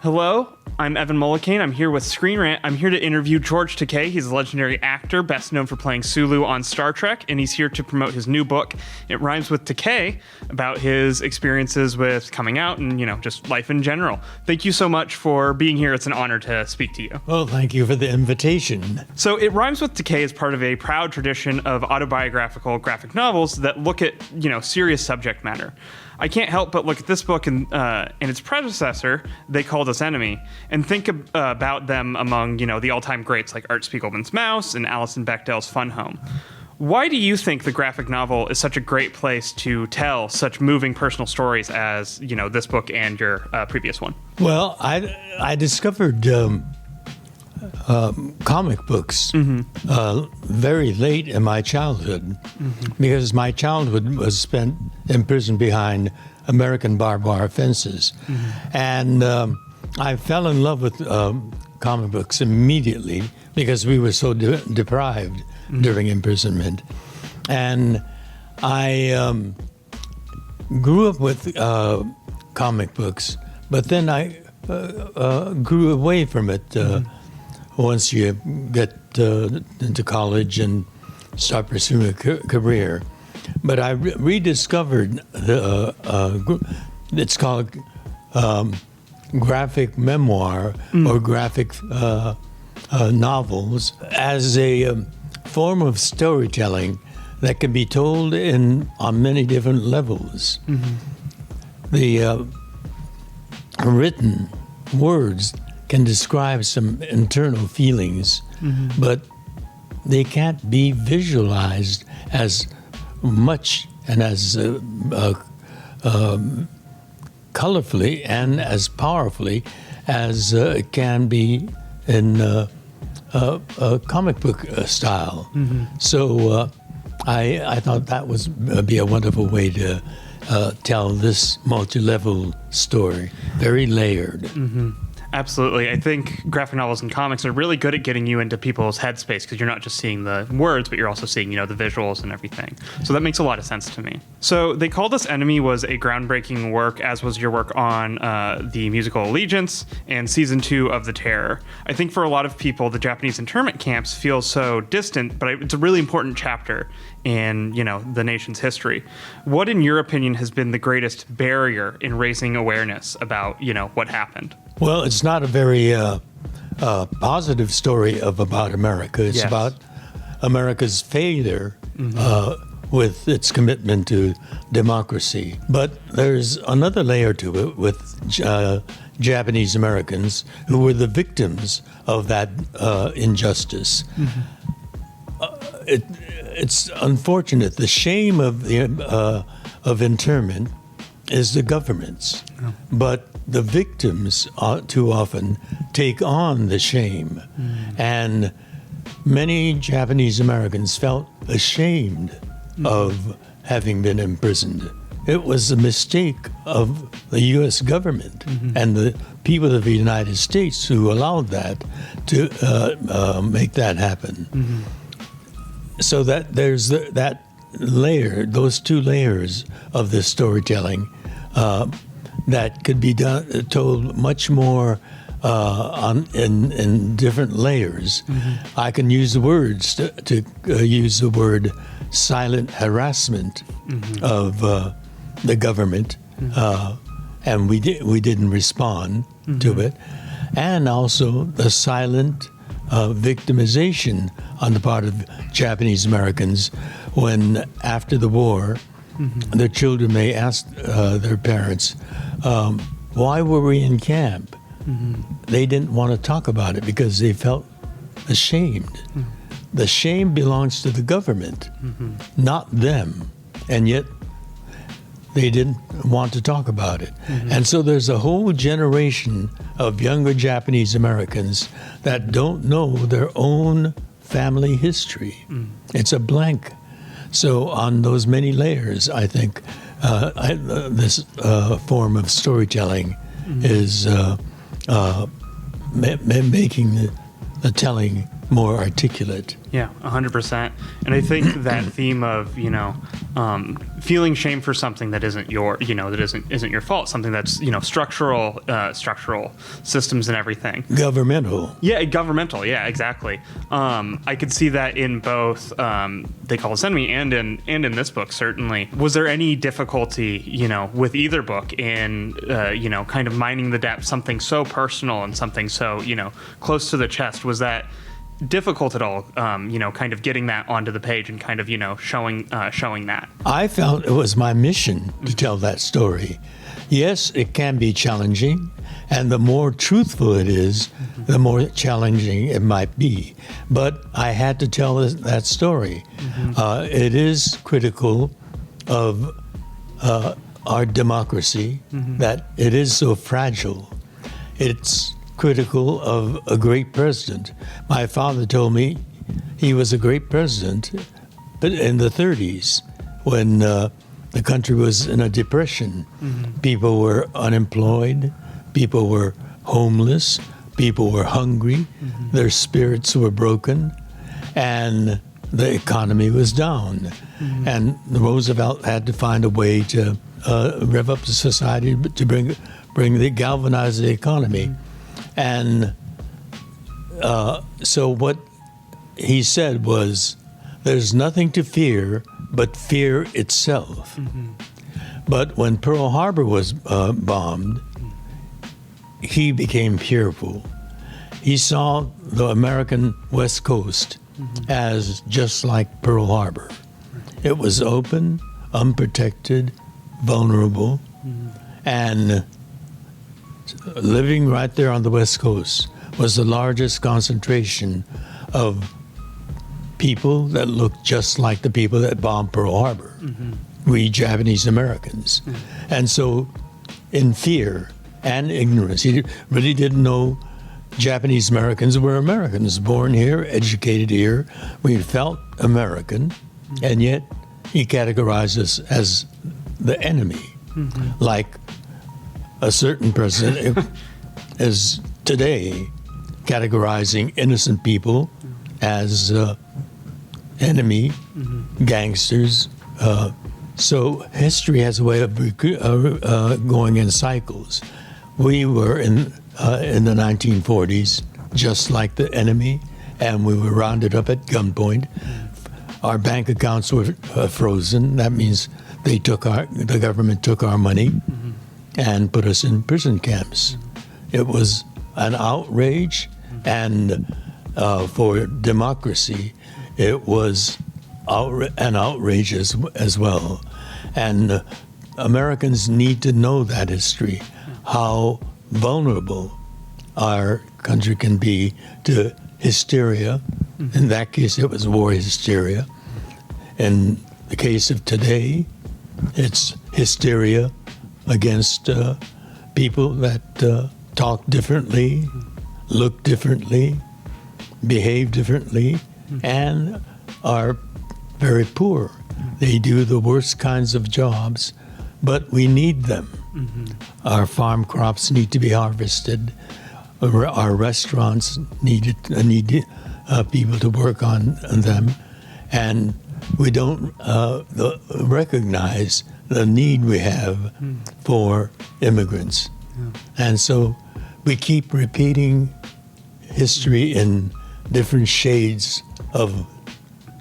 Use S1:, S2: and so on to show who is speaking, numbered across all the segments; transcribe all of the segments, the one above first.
S1: Hello, I'm Evan Mullican. I'm here with ScreenRant. I'm here to interview George Takei. He's a legendary actor, best known for playing Sulu on Star Trek, and he's here to promote his new book, It Rhymes With Takei, about his experiences with coming out and, just life in general. Thank you so much for being here. It's an honor to speak to you.
S2: Well, thank you for the invitation.
S1: So It Rhymes With Takei is part of a proud tradition of autobiographical graphic novels that look at, serious subject matter. I can't help but look at this book and its predecessor, They Called Us Enemy, and think about them among, the all-time greats like Art Spiegelman's Mouse and Alison Bechdel's Fun Home. Why do you think the graphic novel is such a great place to tell such moving personal stories as, this book and your previous one?
S2: Well, I discovered comic books very late in my childhood because my childhood was spent imprisoned behind American barbed wire fences. And I fell in love with comic books immediately because we were so deprived during imprisonment. And I grew up with comic books, but then I grew away from it once you get into college and start pursuing a career. But I rediscovered it's called graphic memoir or graphic novels as a form of storytelling that can be told on many different levels. The written words can describe some internal feelings, but they can't be visualized as much and as colorfully and as powerfully as it can be in a comic book style. So I thought that would be a wonderful way to tell this multi-level story, very layered.
S1: Absolutely. I think graphic novels and comics are really good at getting you into people's headspace because you're not just seeing the words, but you're also seeing, the visuals and everything. So that makes a lot of sense to me. So They Called Us Enemy was a groundbreaking work, as was your work on the musical Allegiance and season 2 of The Terror. I think for a lot of people, the Japanese internment camps feel so distant, but it's a really important chapter in, the nation's history. What, in your opinion, has been the greatest barrier in raising awareness about, what happened?
S2: Well, it's not a very positive story about America. It's about America's failure with its commitment to democracy. But there's another layer to it with Japanese Americans who were the victims of that injustice. It's unfortunate. The shame of internment is the government's, but the victims too often take on the shame. And many Japanese Americans felt ashamed of having been imprisoned. It was a mistake of the U.S. government and the people of the United States who allowed that to make that happen. So that there's that layer, those two layers of this storytelling that could be told much more in different layers. I can use the words to use the word silent harassment of the government, and we didn't respond to it, and also the silent victimization on the part of Japanese Americans when, after the war, their children may ask their parents, why were we in camp? They didn't want to talk about it because they felt ashamed. The shame belongs to the government, not them. And yet they didn't want to talk about it. And so there's a whole generation of younger Japanese Americans that don't know their own family history. It's a blank. So on those many layers, I think this form of storytelling is making the telling more articulate.
S1: Yeah, 100%. And I think that theme of, feeling shame for something that isn't isn't your fault, something that's, structural systems and everything.
S2: Governmental.
S1: Yeah, governmental. Yeah, exactly. I could see that in both They Call Us Enemy and in this book, certainly. Was there any difficulty, with either book in, kind of mining the depth, something so personal and something so, close to the chest? Was that difficult at all, kind of getting that onto the page and kind of, showing that?
S2: I felt it was my mission to tell that story. Yes, it can be challenging, and the more truthful it is, the more challenging it might be. But I had to tell that story. It is critical of our democracy that it is so fragile. It's critical of a great president. My father told me he was a great president, but in the 30s, when the country was in a depression, people were unemployed, people were homeless, people were hungry, their spirits were broken, and the economy was down. And Roosevelt had to find a way to rev up the society, to galvanize the economy. And so what he said was, there's nothing to fear but fear itself. But when Pearl Harbor was bombed, he became fearful. He saw the American West Coast as just like Pearl Harbor. It was open, unprotected, vulnerable, and living right there on the West Coast was the largest concentration of people that looked just like the people that bombed Pearl Harbor. We Japanese Americans. And so in fear and ignorance, he really didn't know Japanese Americans were Americans, born here, educated here. We felt American, and yet he categorized us as the enemy, like a certain president is today categorizing innocent people as enemy, gangsters. So history has a way of going in cycles. We were in the 1940s just like the enemy, and we were rounded up at gunpoint. Our bank accounts were frozen. That means the government took our money and put us in prison camps. It was an outrage, and for democracy, it was an outrage as well. And Americans need to know that history, how vulnerable our country can be to hysteria. In that case, it was war hysteria. In the case of today, it's hysteria against people that talk differently, look differently, behave differently, and are very poor. They do the worst kinds of jobs, but we need them. Our farm crops need to be harvested. Our restaurants need people to work on them, and we don't recognize the need we have for immigrants. And so we keep repeating history in different shades of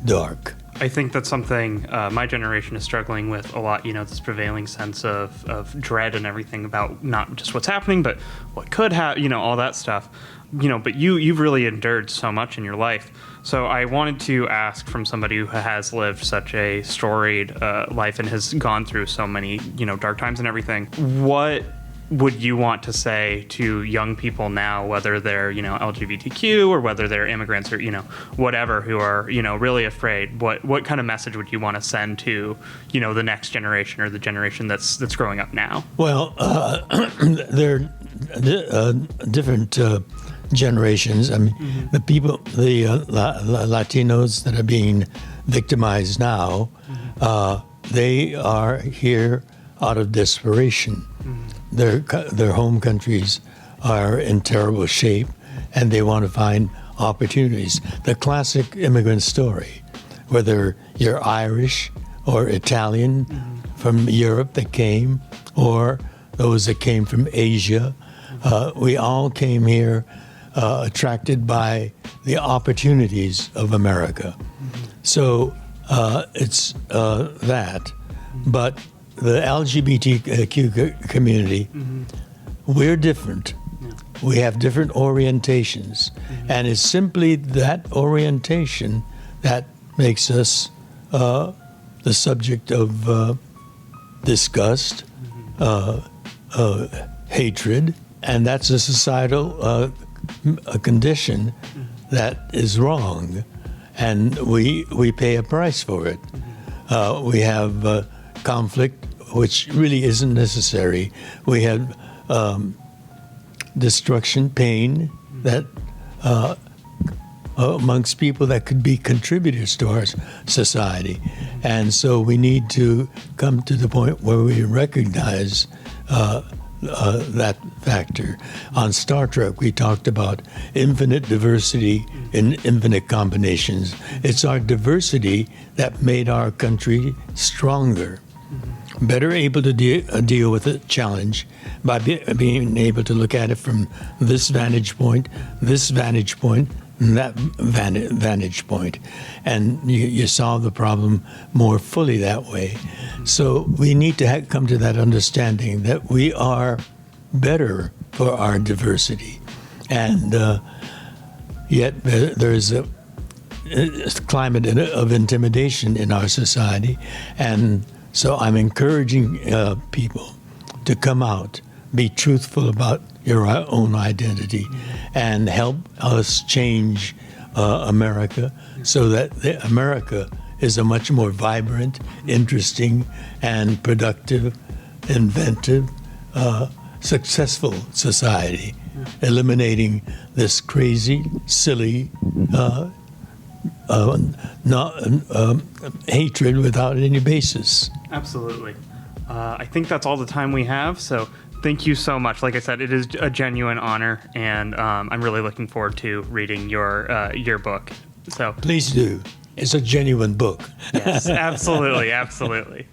S2: dark.
S1: I think that's something my generation is struggling with a lot, this prevailing sense of dread and everything about not just what's happening, but what could happen, all that stuff. But you've really endured so much in your life. So I wanted to ask, from somebody who has lived such a storied life and has gone through so many, dark times and everything, what would you want to say to young people now, whether they're, LGBTQ or whether they're immigrants or, whatever, who are, really afraid? What kind of message would you want to send to, the next generation or the generation that's growing up now?
S2: Well, there are different generations. I mean, the people, the Latinos that are being victimized now, they are here out of desperation. Their home countries are in terrible shape, and they want to find opportunities. The classic immigrant story, whether you're Irish or Italian from Europe that came, or those that came from Asia, we all came here attracted by the opportunities of America. So it's that. But the LGBTQ community, we're different. We have different orientations. And it's simply that orientation that makes us the subject of disgust, hatred, and that's a societal a condition that is wrong, and we pay a price for it. We have conflict, which really isn't necessary. We have destruction, pain that amongst people that could be contributors to our society, and so we need to come to the point where we recognize that factor. On Star Trek, we talked about infinite diversity in infinite combinations. It's our diversity that made our country stronger, better able to deal with a challenge by being able to look at it from this vantage point, and that vantage point. And you solve the problem more fully that way. So we need to come to that understanding that we are better for our diversity. And yet there's a climate of intimidation in our society. And so I'm encouraging people to come out, be truthful about your own identity, and help us change America so that America is a much more vibrant, interesting, and productive, inventive, successful society, eliminating this crazy, silly hatred without any basis.
S1: Absolutely. I think that's all the time we have, so thank you so much. Like I said, it is a genuine honor, and I'm really looking forward to reading your book. So
S2: please do. It's a genuine book.
S1: Yes, absolutely, absolutely.